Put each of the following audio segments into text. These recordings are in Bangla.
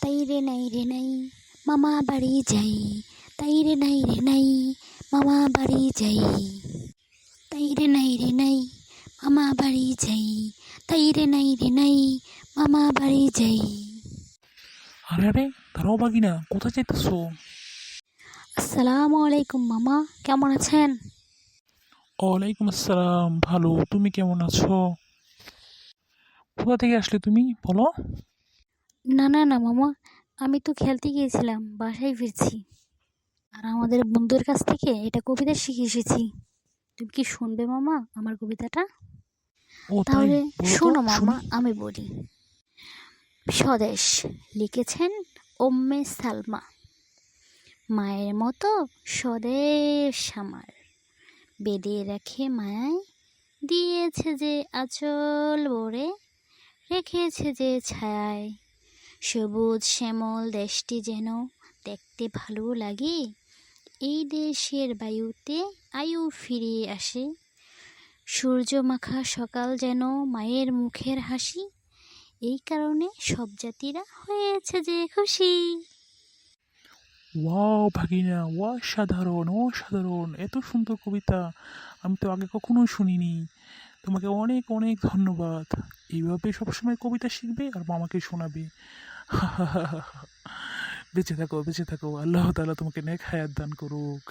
তাই রে নাই মামা বাড়ি যাই, তাই রে নাই মামা বাড়ি যাই, তাই রে নাই মামা বাড়ি যাই, তাই রে নাই মামা বাড়ি যাই। আরে আরে, দাঁড়াও বাগিনা, কোথায় যাইতেছো? আসসালামু আলাইকুম মামা, কেমন আছেন? ওয়ালাইকুম আসসালাম, ভালো। তুমি কেমন আছো? কোথা থেকে আসলে তুমি, বলো? না মামা, আমি তো খেলতে গিয়েছিলাম, বাসায় ফিরছি। আর আমাদের বন্ধুর কাছ থেকে এটা কবিতা শিখে এসেছি। তুমি কি শুনবে মামা আমার কবিতাটা? ও তাই, তাহলে বলো তো শোনো মামা, শুনি। আমি বলি। স্বদেশ লিখেছেন ওম্মে সালমা। মায়ের মতো স্বদেশ আমার, বেঁধে রাখে মায়ায়, দিয়েছে যে আঁচল ভরে, রেখেছে যে ছায়ায়। সবুজ শ্যামল দেশটি যেন দেখতে ভালো লাগে, এই দেশের বায়ুতে আয়ু ফিরিয়ে আসে। সূর্যমাখা সকাল যেন মায়ের মুখের হাসি, এই কারণে সব জাতিরা হয়েছে যে খুশি। ওয়াও ভাগিনা, অসাধারণ অসাধারণ, এত সুন্দর কবিতা আমি তো আগে কখনোই শুনিনি। তোমাকে অনেক অনেক ধন্যবাদ। এইভাবে সবসময় কবিতা শিখবে আর মামাকে শোনাবে। বেঁচে থাকো, বেঁচে থাকো, আল্লাহ তাআলা তোমাকে নেক হায়াত দান করুক।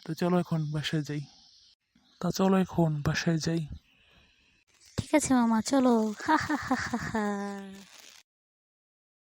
তো চলো এখন বাসায় যাই। চলো এখন বাসায় যাই। ঠিক আছে মামা, চলো। হা হা হা হা হা।